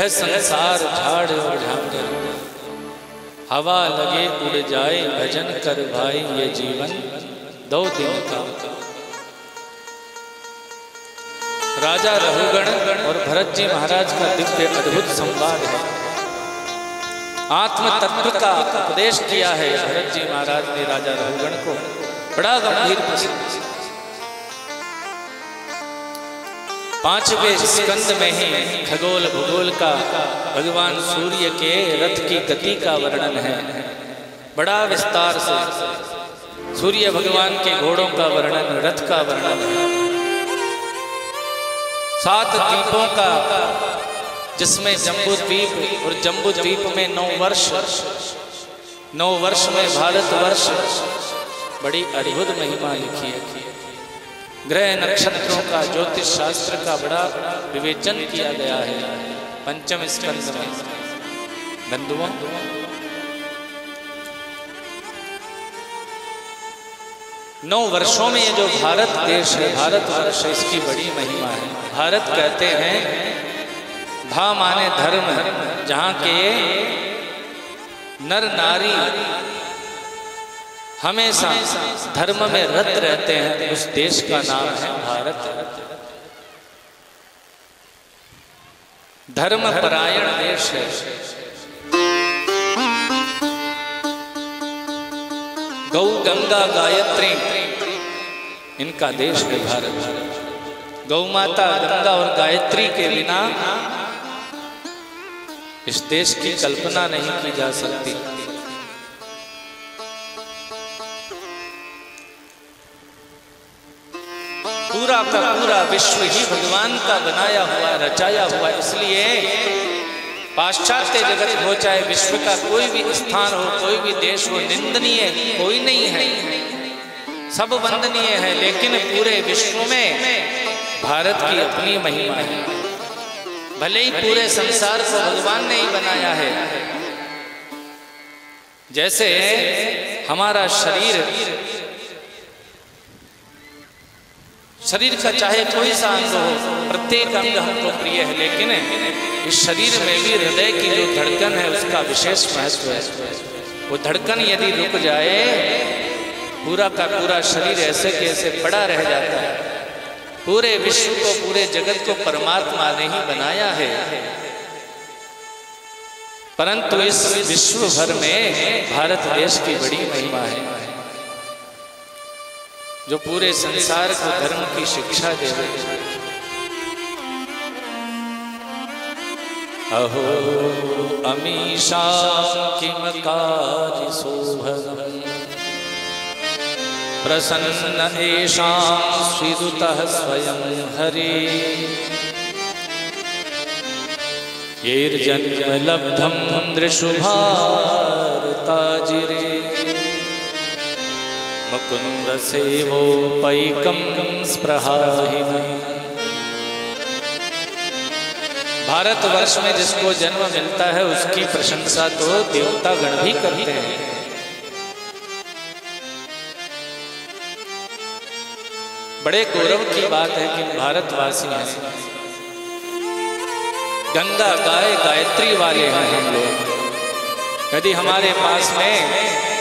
यह संसार झाड़ और झांझर, हवा लगे उड़ जाए भजन कर भाई, ये जीवन 2 दिन का। राजा रघुगण और भरत जी महाराज का दिव्य अद्भुत संवाद है। आत्म तत्व का उपदेश किया है भरत जी महाराज ने राजा रघुगण को, बड़ा गंभीर प्रसंग। 5वें स्कंद में ही खगोल भूगोल का भगवान सूर्य के रथ की गति का वर्णन है, बड़ा विस्तार से। सूर्य भगवान के घोड़ों का वर्णन, रथ का वर्णन है। 7 द्वीपों का, जिसमें जम्बू द्वीप, और जम्बू द्वीप में 9 वर्ष, 9 वर्ष में भारतवर्ष, बड़ी अद्भुत महिमा लिखी है। ग्रह नक्षत्रों का, ज्योतिष शास्त्र का बड़ा विवेचन किया गया है 5वें स्कंद में। बंधुओं, नौ वर्षों में ये जो भारत देश है, भारतवर्ष, इसकी बड़ी महिमा है। भारत कहते हैं, भा माने धर्म, जहाँ के नर नारी हमेशा धर्म में रत रहते हैं, उस देश का नाम है भारत। धर्म परायण देश है। गौ गंगा गायत्री इनका देश है भारत। गौ माता, गंगा और गायत्री के बिना इस देश की कल्पना नहीं की जा सकती। पूरा का पूरा विश्व ही भगवान का बनाया हुआ, रचाया हुआ। इसलिए पाश्चात्य जगत हो, चाहे विश्व का कोई भी स्थान हो, कोई भी देश हो, निंदनीय कोई नहीं है, सब वंदनीय है। लेकिन पूरे विश्व में भारत की अपनी महिमा है। भले ही पूरे संसार को भगवान ने ही बनाया है। जैसे हमारा शरीर का चाहे कोई सा अंग हो, प्रत्येक अंग हमको प्रिय है, लेकिन इस शरीर में भी हृदय की जो धड़कन है उसका विशेष महत्व है। वो धड़कन यदि रुक जाए, पूरा का पूरा शरीर ऐसे कैसे पड़ा रह जाता है। पूरे विश्व को, पूरे जगत को परमात्मा ने ही बनाया है, परंतु इस विश्व भर में भारत देश की बड़ी महिमा है, जो पूरे संसार को धर्म की शिक्षा दे रही है। अहो अमीषा किम कार्य सोहम, प्रसन्न एषां श्रीदुतः स्वयं हरे, येर्जन्म लब्धं दृशु भारताजिरे, मुकुंद सेवोपैकं स्पृहाहिनं। भारतवर्ष में जिसको जन्म मिलता है उसकी प्रशंसा तो देवता गण भी करते हैं। बड़े गौरव की बात है कि भारतवासी हैं, गंगा गाय गायत्री वाले हैं हम लोग। यदि हमारे पास में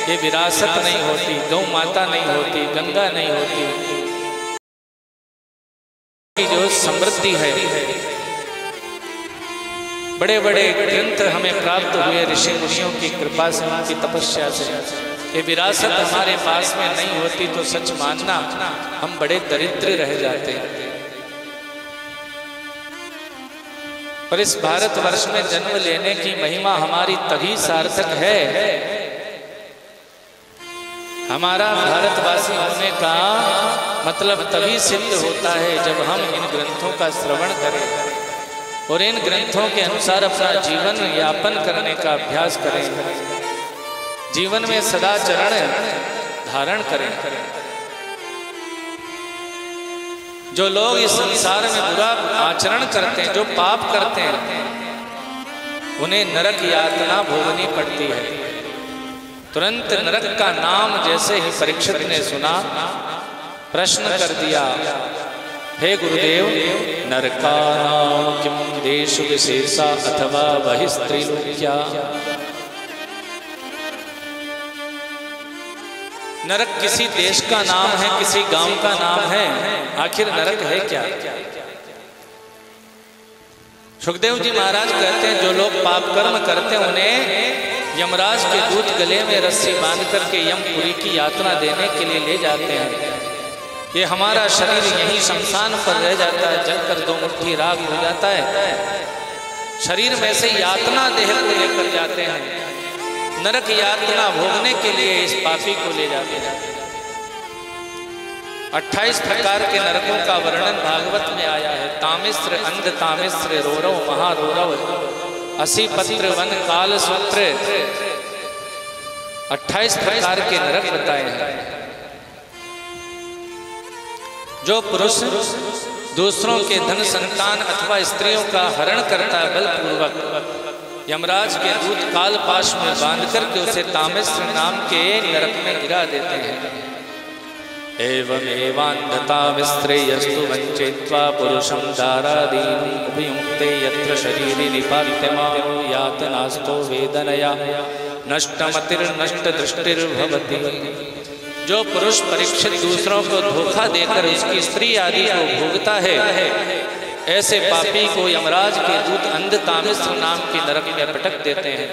ये विरासत नहीं होती, गौ माता नहीं होती, गंगा नहीं होती, जो समृद्धि है, बड़े बड़े ग्रंथ हमें प्राप्त हुए ऋषि मुनियों की कृपा से, उनकी तपस्या से, ये विरासत हमारे पास में नहीं होती तो सच मानना हम बड़े दरिद्र रह जाते हैं। पर इस भारतवर्ष में जन्म लेने की महिमा हमारी तभी सार्थक है, हमारा भारतवासी होने का मतलब तभी सिद्ध होता है जब हम इन ग्रंथों का श्रवण करें और इन ग्रंथों के अनुसार अपना जीवन यापन करने का अभ्यास करें, जीवन में सदाचरण धारण करें। जो लोग इस संसार में बुरा आचरण करते हैं, जो पाप करते हैं, उन्हें नरक यातना भोगनी पड़ती है। तुरंत नरक का नाम जैसे ही परीक्षित ने सुना, प्रश्न कर दिया, हे गुरुदेव, नरकानां किं देशु विशेषा अथवा बहिस्त्रिलोक्या। नरक किसी देश का नाम है, किसी गांव का नाम है, आखिर नरक है क्या? सुखदेव जी महाराज कहते हैं, जो लोग पाप कर्म करते हैं उन्हें यमराज के दूत गले में रस्सी बांध करके यमपुरी की यात्रा देने के लिए ले जाते हैं। ये हमारा शरीर यहीं शमशान पर रह जाता है, जलकर दो मुट्ठी राख हो जाता है। शरीर में से यातना देह को लेकर जाते हैं, नरक यातना भोगने के लिए इस पापी को ले जाते हैं। 28 प्रकार के नरकों का वर्णन भागवत में आया है। तामिश्र, अंध तामिश्र, रोरव, महारोरव, असी पत्र, वन, काल सूत्र, 28 प्रकार के नरक बताए हैं। जो पुरुष दूसरों के धन, संतान अथवा स्त्रियों का हरण करता है बलपूर्वक, यमराज के दूत काल पाश में बांध करके उसे तामिश्र नाम के नरक में गिरा देते हैं। एवमेवान्धतामिश्रेयस्तु वञ्चित्वा पुरुषं दारादीन् उपयुङ्क्ते यत्र शरीरे निपात्यमानो यातनास्तो वेदनया नष्टमतिर्नष्टदृष्टिर्भवति। जो पुरुष परीक्षित दूसरों को धोखा देकर उसकी स्त्री आदि को भोगता है, ऐसे पापी को यमराज के दूत अंध तामिश्र नाम के नरक में पटक देते हैं।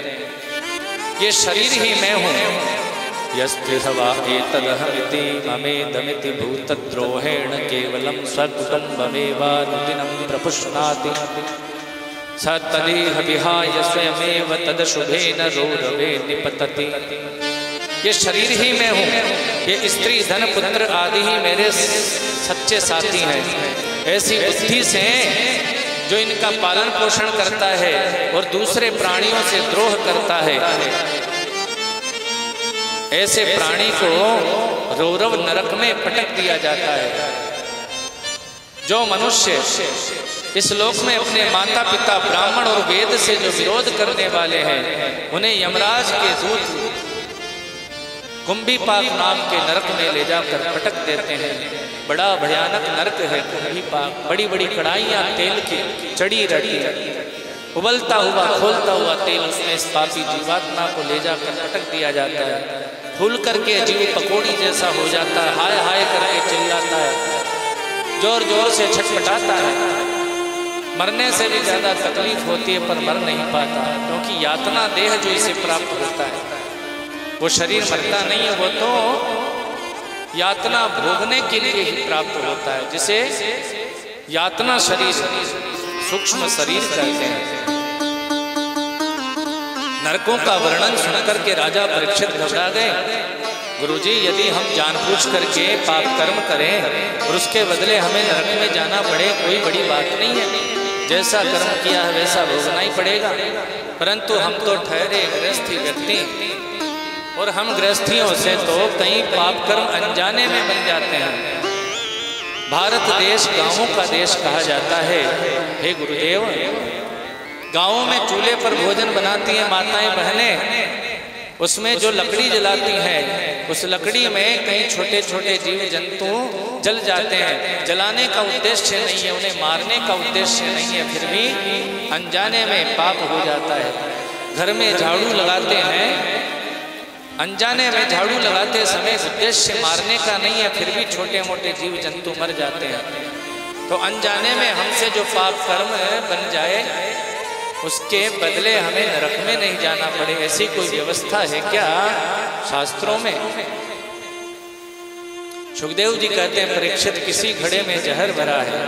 ये शरीर ही मैं हूँ, यस्त्रिहवा एतदहमिति ममेदमिति भूतद्रोहेण केवलं स्वकुटुम्बमेवानुदिनं प्रपुष्णाति स तदेह विहाय स्वयमेव तदशुभेन रोरवे निपतति। ये शरीर ही मैं हूँ, ये स्त्री, धन, पुत्र आदि ही मेरे सच्चे साथी हैं। ऐसी बुद्धि से जो इनका पालन पोषण करता है और दूसरे प्राणियों से द्रोह करता है, ऐसे प्राणी को रौरव नरक में पटक दिया जाता है। जो मनुष्य इस लोक में अपने माता पिता, ब्राह्मण और वेद से जो विरोध करने वाले हैं, उन्हें यमराज के दूत कुंभीपाक नाम के नरक में ले जाकर पटक देते हैं। बड़ा भयानक नरक है कुंभीपाक। बड़ी बड़ी कढ़ाइयाँ तेल की चढ़ी रहती है, उबलता हुआ खोलता हुआ तेल उसमें इस पापी जीवात्मा को ले जाकर पटक दिया जाता है। फूल करके जीव पकौड़ी जैसा हो जाता है, हाय हाय करके चिल्लाता है, जोर जोर से छटपटाता है। मरने से भी ज़्यादा तकलीफ होती है पर मर नहीं पाता, क्योंकि यातना देह जो इसे प्राप्त होता है, वो शरीर मरता नहीं है, वो तो यातना भोगने के लिए ही प्राप्त होता है, जिसे यातना शरीर, सूक्ष्म शरीर कहते हैं। नरकों का वर्णन सुनकर के राजा परीक्षित घबरा गए। गुरुजी, यदि हम जानबूझ करके पाप कर्म करें और उसके बदले हमें नरक में जाना पड़े, कोई बड़ी बात नहीं है। जैसा कर्म किया है वैसा भोगना ही पड़ेगा। परंतु हम तो ठहरे गृहस्थी व्यक्ति, और हम गृहस्थियों से तो कई पाप कर्म अनजाने में बन जाते हैं। भारत देश गांवों का देश कहा जाता है। हे गुरुदेव, गांवों में चूल्हे पर भोजन बनाती हैं माताएं बहनें, उसमें जो लकड़ी जलाती हैं, उस लकड़ी में कई छोटे छोटे जीव जंतु जल जाते हैं। जलाने का उद्देश्य नहीं है, उन्हें मारने का उद्देश्य नहीं है, फिर भी अनजाने में पाप हो जाता है। घर में झाड़ू लगाते हैं, अनजाने में झाड़ू लगाते समय उद्देश्य मारने का नहीं है, फिर भी छोटे मोटे जीव जंतु मर जाते हैं। तो अनजाने में हमसे जो पाप कर्म बन जाए, उसके बदले हमें नरक में नहीं जाना पड़े, ऐसी कोई व्यवस्था है क्या शास्त्रों में? सुखदेव जी कहते हैं, परीक्षित, किसी घड़े में जहर भरा है,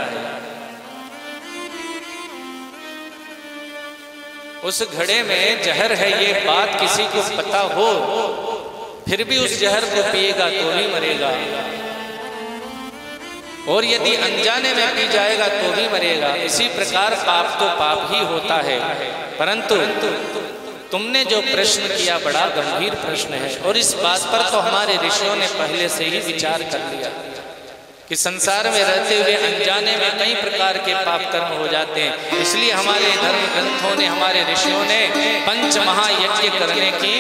उस घड़े में जहर है, ये बात किसी को पता हो, फिर भी उस जहर को पिएगा तो भी मरेगा, और यदि अनजाने में पी जाएगा तो भी मरेगा। इसी प्रकार पाप तो पाप ही होता है। परंतु तुमने जो प्रश्न किया बड़ा गंभीर प्रश्न है, और इस बात पर तो हमारे ऋषियों ने पहले से ही विचार कर लिया कि संसार में रहते हुए अनजाने में कई प्रकार के पाप कर्म हो जाते हैं। इसलिए हमारे धर्म ग्रंथों ने, हमारे ऋषियों ने पंच महायज्ञ करने की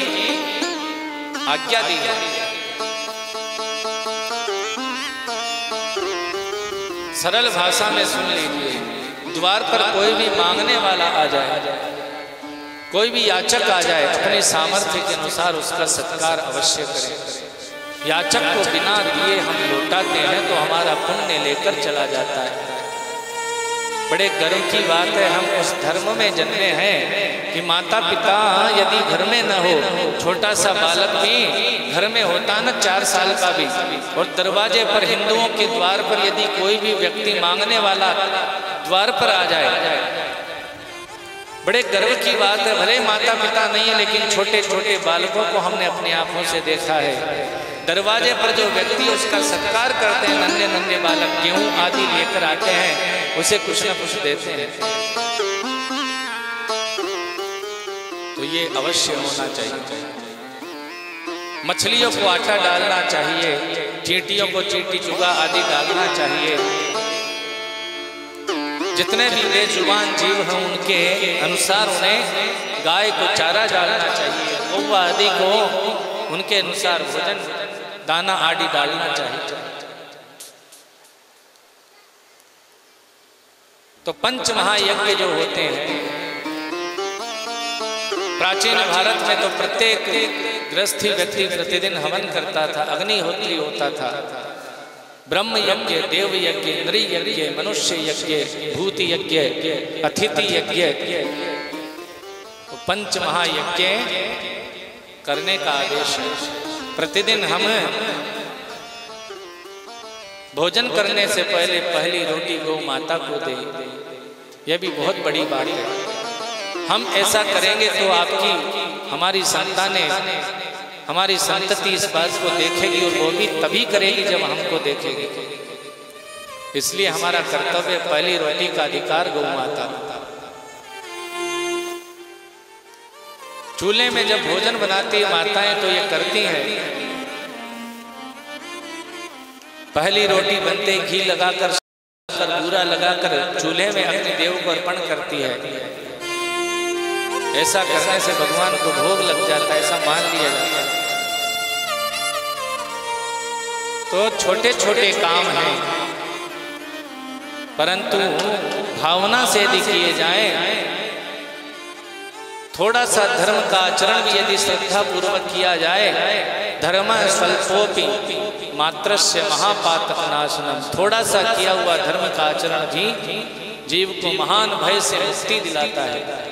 आज्ञा दी है। सरल भाषा में सुन लीजिए, द्वार पर कोई भी मांगने वाला आ जाए, कोई भी याचक आ जाए, अपने सामर्थ्य के अनुसार उसका सत्कार अवश्य करें। याचक को बिना दिए हम लौटाते हैं तो हमारा पुण्य लेकर चला जाता है। बड़े गर्व की बात है, हम उस धर्म में जन्मे हैं कि माता पिता यदि घर में न हो, छोटा सा बालक भी घर में होता न 4 साल का भी, और दरवाजे पर हिंदुओं के द्वार पर यदि कोई भी व्यक्ति मांगने वाला द्वार पर आ जाए, बड़े गर्व की बात है। भले माता पिता नहीं है, लेकिन छोटे छोटे बालकों को हमने अपनी आंखों से देखा है। दरवाजे पर जो व्यक्ति उसका सत्कार करते हैं, नन्हे नन्हे बालक गेहूं आदि लेकर आते हैं, उसे कुछ न कुछ देते हैं। तो ये अवश्य होना चाहिए। मछलियों को आटा डालना चाहिए, चींटियों को चींटी चुगा आदि डालना चाहिए। जितने भी बेजुबान जीव हैं उनके अनुसार उन्हें गाय को चारा डालना चाहिए, कौवा आदि को उनके अनुसार भोजन दाना आदि डालना चाहिए। तो पंच महायज्ञ जो होते हैं, प्राचीन भारत में तो प्रत्येक गृहस्थी व्यक्ति प्रतिदिन हवन करता था, अग्निहोत्री होता था। ब्रह्म यज्ञ, देव यज्ञ, नृ यज्ञ, मनुष्य यज्ञ, भूति यज्ञ, अतिथि यज्ञ। तो पंच महायज्ञ करने का आदेश है। प्रतिदिन हम भोजन करने से पहले पहली रोटी गौ माता को दें, यह भी बहुत बड़ी बात है। हम ऐसा करेंगे तो आपकी हमारी संतानें, हमारी संतति इस बात को देखेगी, और वो भी तभी करेगी जब हमको देखेगी। इसलिए हमारा कर्तव्य पहली रोटी का अधिकार गौ माता। चूल्हे में जब भोजन बनाती है माताएं तो ये करती हैं, पहली रोटी बनते घी लगाकर बूरा लगाकर चूल्हे में अपने देव को अर्पण करती है। ऐसा करने से भगवान को भोग लग जाता है, ऐसा मान लिया जाता है। तो छोटे छोटे काम हैं, परंतु भावना से यदि किए जाएं, थोड़ा सा धर्म का आचरण भी यदि श्रद्धा पूर्वक किया जाए, धर्म स्वल्पोपि मात्रस्य महापातक नाशनम, थोड़ा सा किया हुआ धर्म का आचरण भी जीव को महान भय से मुक्ति दिलाता है।